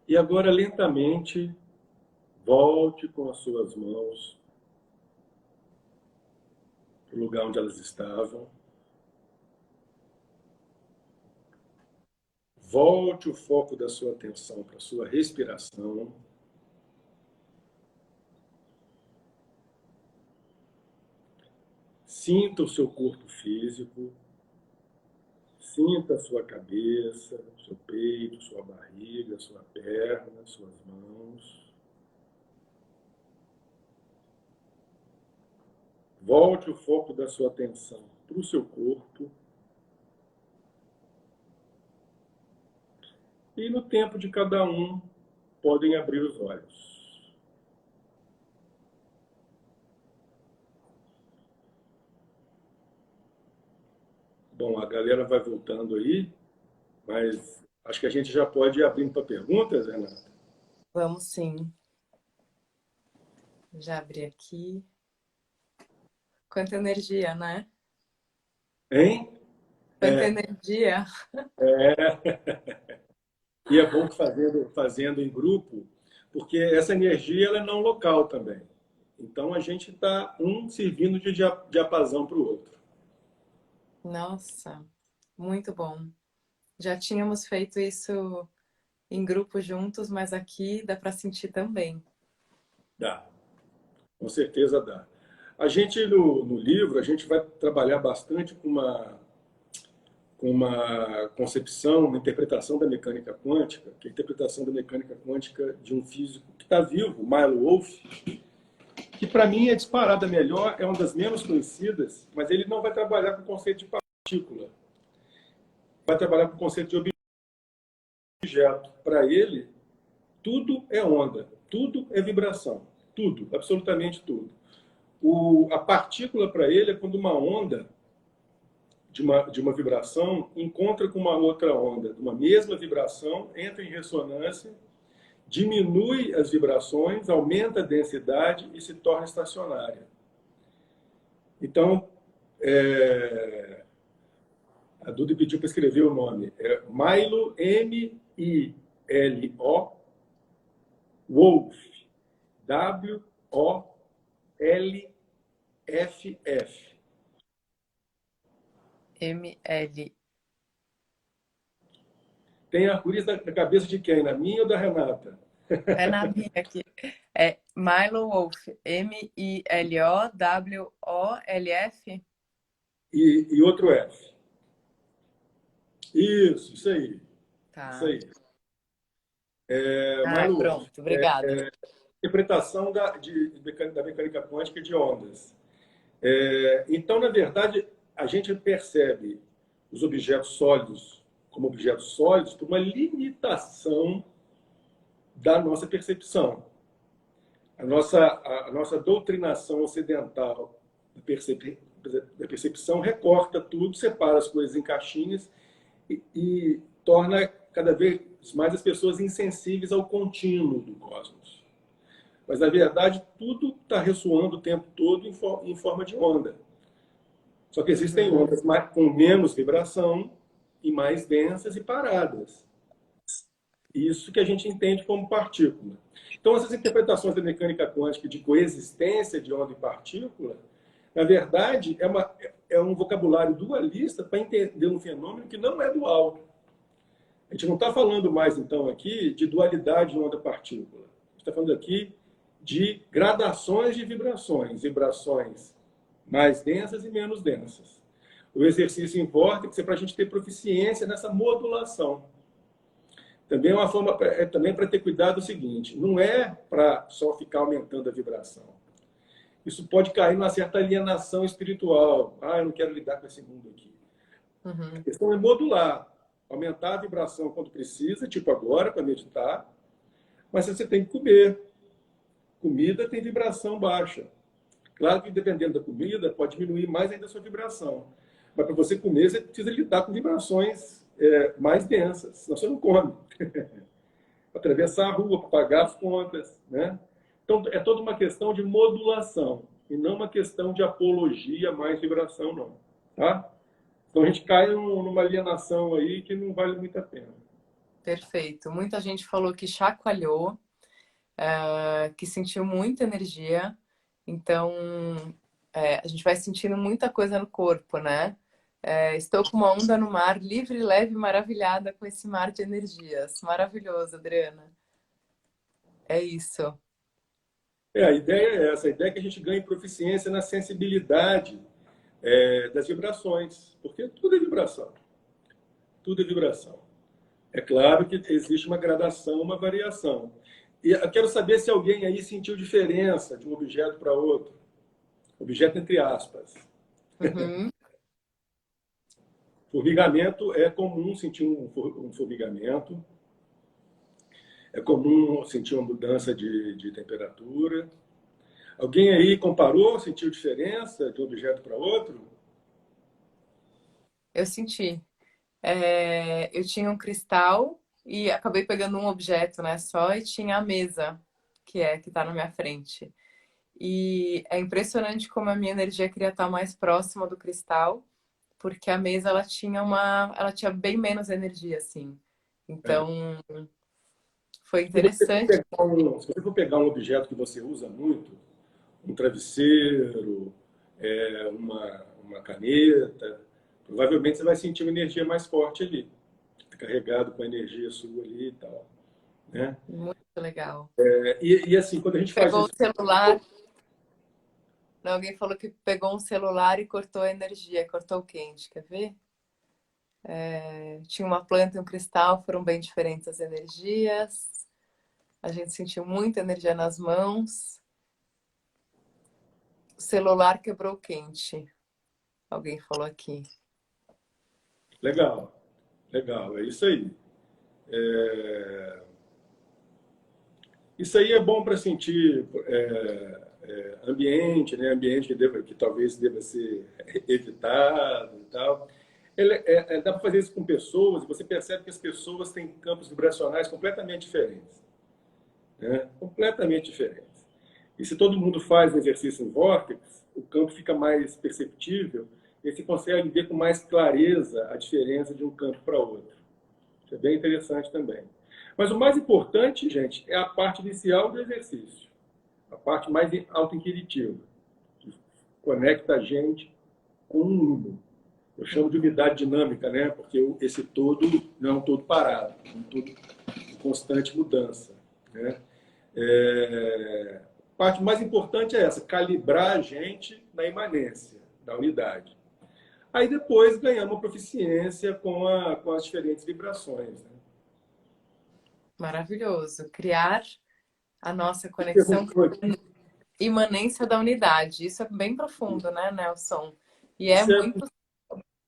E agora, lentamente, volte com as suas mãos para o lugar onde elas estavam. Volte o foco da sua atenção para a sua respiração. Sinta o seu corpo físico. Sinta a sua cabeça, seu peito, sua barriga, sua perna, suas mãos. Volte o foco da sua atenção para o seu corpo. E no tempo de cada um, podem abrir os olhos. Bom, a galera vai voltando aí, mas acho que a gente já pode ir abrindo para perguntas, Renata. Vamos sim. Já abri aqui. Quanta energia, né? Hein? Quanta energia. E é bom que fazendo em grupo, porque essa energia ela é não local também. Então a gente está um servindo de diapasão para o outro. Nossa, muito bom. Já tínhamos feito isso em grupo juntos, mas aqui dá para sentir também. Dá, com certeza dá. A gente, no livro, a gente vai trabalhar bastante com uma concepção, uma interpretação da mecânica quântica, que é a interpretação da mecânica quântica de um físico que está vivo, Milo Wolff, que para mim é disparada melhor, é uma das menos conhecidas, mas ele não vai trabalhar com o conceito de partícula, vai trabalhar com o conceito de objeto. Para ele, tudo é onda, tudo é vibração, tudo, absolutamente tudo. A partícula para ele é quando uma onda de uma vibração encontra com uma outra onda, de uma mesma vibração, entra em ressonância, diminui as vibrações, aumenta a densidade e se torna estacionária. Então, a Duda pediu para escrever o nome. É Milo, M-I-L-O, Wolff, W-O-L-F-F. ML. Tem arco-íris na cabeça de quem? Na minha ou da Renata? É na minha aqui. É Milo Wolf. M-I-L-O-W-O-L-F. E outro F. Isso aí. Isso Tá. aí. Ah, Milo Wolff. pronto. Obrigada. Interpretação da mecânica quântica de ondas. Então, na verdade, a gente percebe os objetos sólidos como objetos sólidos por uma limitação da nossa percepção. A nossa doutrinação ocidental da percepção recorta tudo, separa as coisas em caixinhas e torna cada vez mais as pessoas insensíveis ao contínuo do cosmos. Mas, na verdade, tudo está ressoando o tempo todo em forma de onda. Só que existem ondas com menos vibração e mais densas e paradas. Isso que a gente entende como partícula. Então, essas interpretações da mecânica quântica de coexistência de onda e partícula, na verdade, é um vocabulário dualista para entender um fenômeno que não é dual. A gente não está falando mais, então, aqui de dualidade de onda-partícula. A gente está falando aqui de gradações de vibrações, vibrações mais densas e menos densas. O exercício em vórtice é para a gente ter proficiência nessa modulação. Também é uma forma também para ter cuidado o seguinte, não é para só ficar aumentando a vibração. Isso pode cair numa certa alienação espiritual. Ah, eu não quero lidar com esse mundo aqui. A questão é modular, aumentar a vibração quando precisa, tipo agora, para meditar, mas você tem que comer. Comida tem vibração baixa. Claro que dependendo da comida, pode diminuir mais ainda a sua vibração. Mas para você comer, você precisa lidar com vibrações mais densas, senão você não come. Atravessar a rua, para pagar as contas. Né? Então, é toda uma questão de modulação, e não uma questão de apologia mais vibração, não. Tá? Então, a gente cai numa alienação aí que não vale muito a pena. Perfeito. Muita gente falou que chacoalhou, que sentiu muita energia. Então, a gente vai sentindo muita coisa no corpo, né? Estou com uma onda no mar, livre, leve, maravilhada com esse mar de energias. Maravilhoso, Adriana. É isso. A ideia é essa, a ideia é que a gente ganhe proficiência na sensibilidade das vibrações, porque tudo é vibração. Tudo é vibração. É claro que existe uma gradação, uma variação. E eu quero saber se alguém aí sentiu diferença de um objeto para outro. Objeto entre aspas. Uhum. Formigamento, é comum sentir um formigamento. É comum sentir uma mudança de temperatura. Alguém aí comparou, sentiu diferença de um objeto para outro? Eu senti. Eu tinha um cristal e acabei pegando um objeto, né, só, e tinha a mesa, que tá na minha frente. E é impressionante como a minha energia queria estar mais próxima do cristal, porque a mesa ela tinha bem menos energia, assim. É. Então, foi Se você for interessante. pegar se você for pegar um objeto que você usa muito, um travesseiro, uma caneta, provavelmente você vai sentir uma energia mais forte ali. Tá carregado com a energia sua ali e tal, né? Muito legal. E assim, quando a gente faz Pegou o isso, celular, não, alguém falou que pegou um celular e cortou a energia, cortou o quente, quer ver? Tinha uma planta e um cristal, foram bem diferentes as energias. A gente sentiu muita energia nas mãos. O celular quebrou o quente, alguém falou aqui. legal, legal, é isso aí. É, isso aí é bom para sentir ambiente, né? Ambiente que talvez deva ser evitado e tal. Dá para fazer isso com pessoas e você percebe que as pessoas têm campos vibracionais completamente diferentes, né? Completamente diferentes. E se todo mundo faz o exercício em vórtice, o campo fica mais perceptível e você consegue ver com mais clareza a diferença de um campo para outro. Isso é bem interessante também. Mas o mais importante, gente, é a parte inicial do exercício, a parte mais auto-inquiritiva, que conecta a gente com o mundo. Eu chamo de unidade dinâmica, né? Porque esse todo não é um todo parado, é um todo em constante mudança, né? A parte mais importante é essa, calibrar a gente na imanência, da unidade. Aí depois ganhamos uma proficiência com as diferentes vibrações. Né? Maravilhoso. Criar a nossa Você conexão com perguntou a aqui, imanência da unidade. Isso é bem profundo, né, Nelson? E é isso é, muito,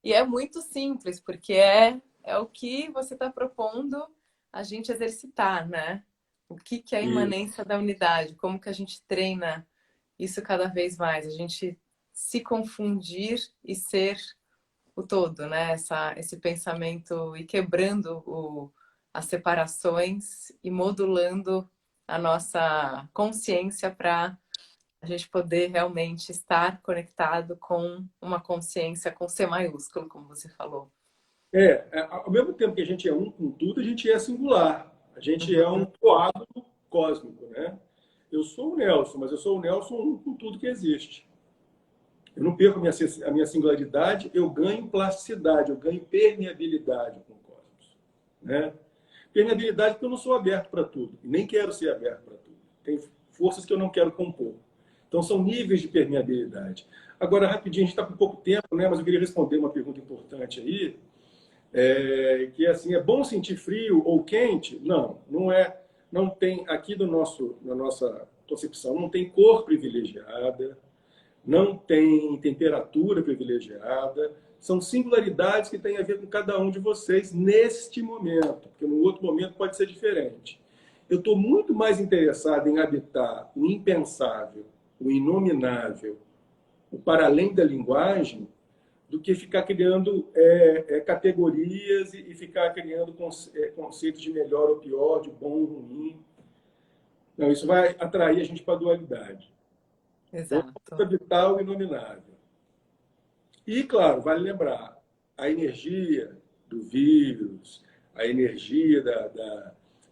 e é muito simples, porque é o que você está propondo a gente exercitar, né? O que é a e, imanência da unidade? Como que a gente treina isso cada vez mais? A gente se confundir e ser o todo, né? Esse pensamento e quebrando as separações e modulando a nossa consciência para a gente poder realmente estar conectado com uma consciência com C maiúsculo, como você falou. ao mesmo tempo que a gente é um com tudo, a gente é singular. A gente é um Uhum. coágulo cósmico, né? Eu sou o Nelson, mas eu sou o Nelson um com tudo que existe. Eu não perco a minha singularidade, eu ganho plasticidade, eu ganho permeabilidade com o cosmos. Né? Permeabilidade porque eu não sou aberto para tudo, e nem quero ser aberto para tudo. Tem forças que eu não quero compor. Então, são níveis de permeabilidade. Agora, rapidinho, a gente está com pouco tempo, né? Mas eu queria responder uma pergunta importante aí, que é assim, é bom sentir frio ou quente? Não, não é. Não tem, aqui na nossa concepção, não tem cor privilegiada, não tem temperatura privilegiada, são singularidades que têm a ver com cada um de vocês neste momento, porque no outro momento pode ser diferente. Eu estou muito mais interessado em habitar o impensável, o inominável, o para além da linguagem, do que ficar criando categorias e ficar criando conceitos de melhor ou pior, de bom ou ruim. Não, isso vai atrair a gente para a dualidade. Então, Exato. habitar o inominável. E, claro, vale lembrar, a energia do vírus, a energia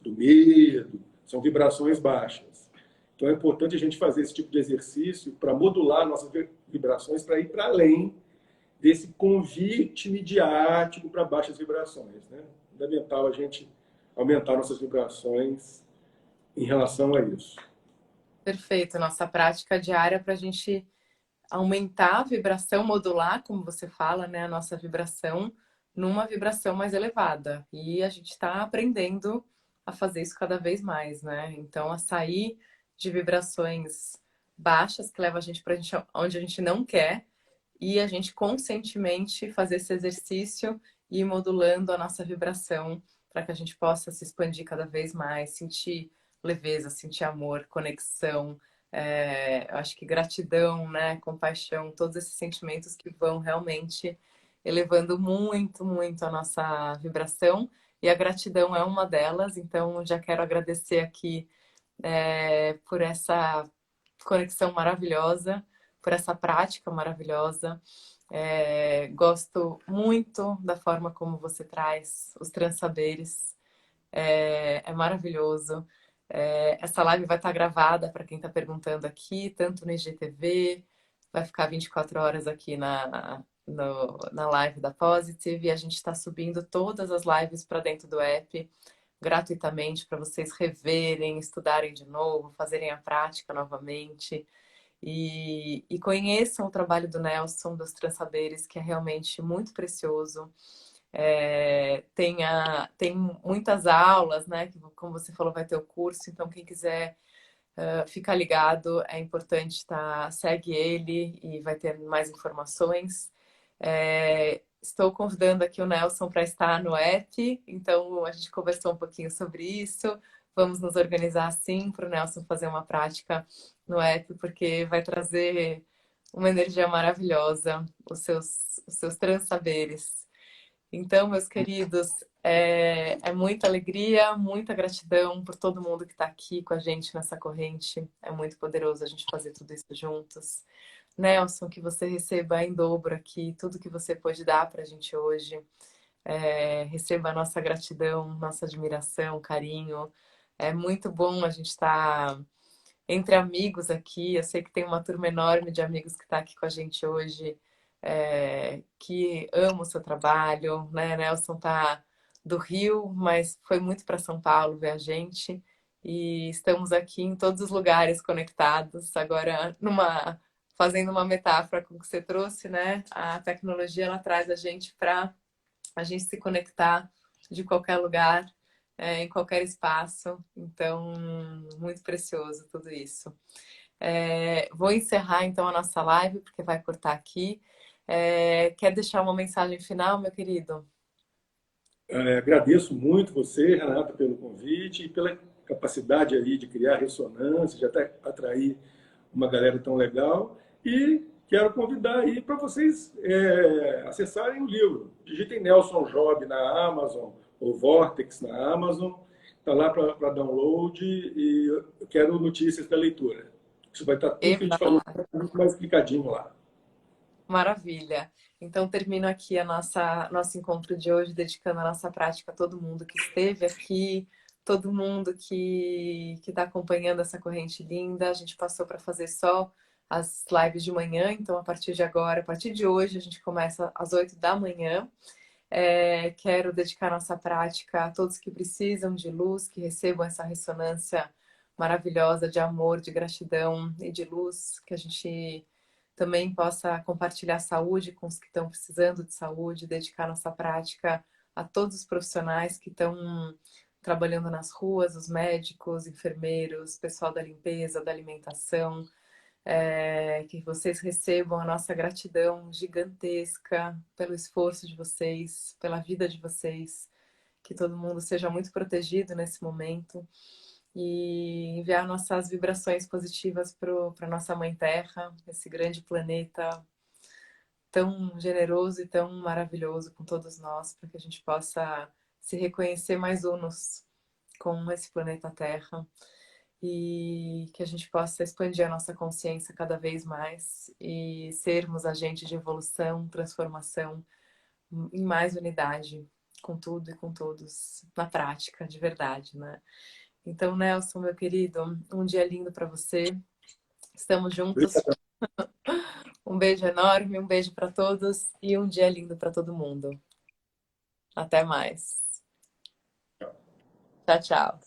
do medo, são vibrações baixas. Então é importante a gente fazer esse tipo de exercício para modular nossas vibrações, para ir para além desse convite midiático para baixas vibrações. Né? É fundamental a gente aumentar nossas vibrações em relação a isso. Perfeito. Nossa prática diária para a gente aumentar a vibração, modular, como você fala, né, a nossa vibração numa vibração mais elevada. E a gente está aprendendo a fazer isso cada vez mais, né? Então, a sair de vibrações baixas que levam a gente para onde a gente não quer e a gente conscientemente fazer esse exercício e ir modulando a nossa vibração para que a gente possa se expandir cada vez mais, sentir leveza, sentir amor, conexão, eu acho que gratidão, né, compaixão, todos esses sentimentos que vão realmente elevando muito, muito a nossa vibração e a gratidão é uma delas. Então, já quero agradecer aqui por essa conexão maravilhosa, por essa prática maravilhosa. Gosto muito da forma como você traz os transsaberes. É maravilhoso. Essa live vai estar gravada para quem está perguntando aqui, tanto no IGTV, vai ficar 24 horas aqui na live da Positive, e a gente está subindo todas as lives para dentro do app gratuitamente para vocês reverem, estudarem de novo, fazerem a prática novamente. E conheçam o trabalho do Nelson, dos Transsaberes, que é realmente muito precioso. Tem muitas aulas, né? Que, como você falou, vai ter o curso, então quem quiser ficar ligado, é importante, tá? Segue ele e vai ter mais informações. Estou convidando aqui o Nelson para estar no app, então a gente conversou um pouquinho sobre isso. Vamos nos organizar assim para o Nelson fazer uma prática no app, porque vai trazer uma energia maravilhosa, os seus transsaberes. Então, meus queridos, é muita alegria, muita gratidão por todo mundo que está aqui com a gente nessa corrente. É muito poderoso a gente fazer tudo isso juntos. Nelson, que você receba em dobro aqui tudo que você pôde dar para a gente hoje. Receba a nossa gratidão, nossa admiração, carinho. É muito bom a gente estar entre amigos aqui. Eu sei que tem uma turma enorme de amigos que está aqui com a gente hoje, que ama o seu trabalho, né? Nelson tá do Rio, mas foi muito para São Paulo ver a gente. E estamos aqui em todos os lugares conectados. Agora, fazendo uma metáfora com o que você trouxe, né? A tecnologia ela traz a gente para a gente se conectar de qualquer lugar, em qualquer espaço. Então, muito precioso tudo isso. Vou encerrar então a nossa live, porque vai cortar aqui. Quer deixar uma mensagem final, meu querido? Agradeço muito você, Renata, pelo convite e pela capacidade aí de criar ressonância, de até atrair uma galera tão legal. E quero convidar aí para vocês acessarem o livro. Digitem Nelson Job na Amazon ou Vortex na Amazon. Está lá para download e eu quero notícias da leitura. Isso vai estar tudo que a gente falou muito mais explicadinho lá. Maravilha. Então, termino aqui nosso encontro de hoje, dedicando a nossa prática a todo mundo que esteve aqui, todo mundo que está acompanhando essa corrente linda. A gente passou para fazer só as lives de manhã, então a partir de agora, a partir de hoje, a gente começa às 8 da manhã. Quero dedicar nossa prática a todos que precisam de luz, que recebam essa ressonância maravilhosa de amor, de gratidão e de luz, que a gente também possa compartilhar saúde com os que estão precisando de saúde, dedicar nossa prática a todos os profissionais que estão trabalhando nas ruas, os médicos, enfermeiros, pessoal da limpeza, da alimentação, que vocês recebam a nossa gratidão gigantesca pelo esforço de vocês, pela vida de vocês, que todo mundo seja muito protegido nesse momento e enviar nossas vibrações positivas para nossa Mãe Terra, esse grande planeta tão generoso e tão maravilhoso com todos nós, para que a gente possa se reconhecer mais unos com esse planeta Terra e que a gente possa expandir a nossa consciência cada vez mais e sermos agentes de evolução, transformação em mais unidade com tudo e com todos na prática, de verdade, né? Então, Nelson, meu querido, um dia lindo para você. Estamos juntos. Um beijo enorme, um beijo para todos e um dia lindo para todo mundo. Até mais. Tchau, tchau.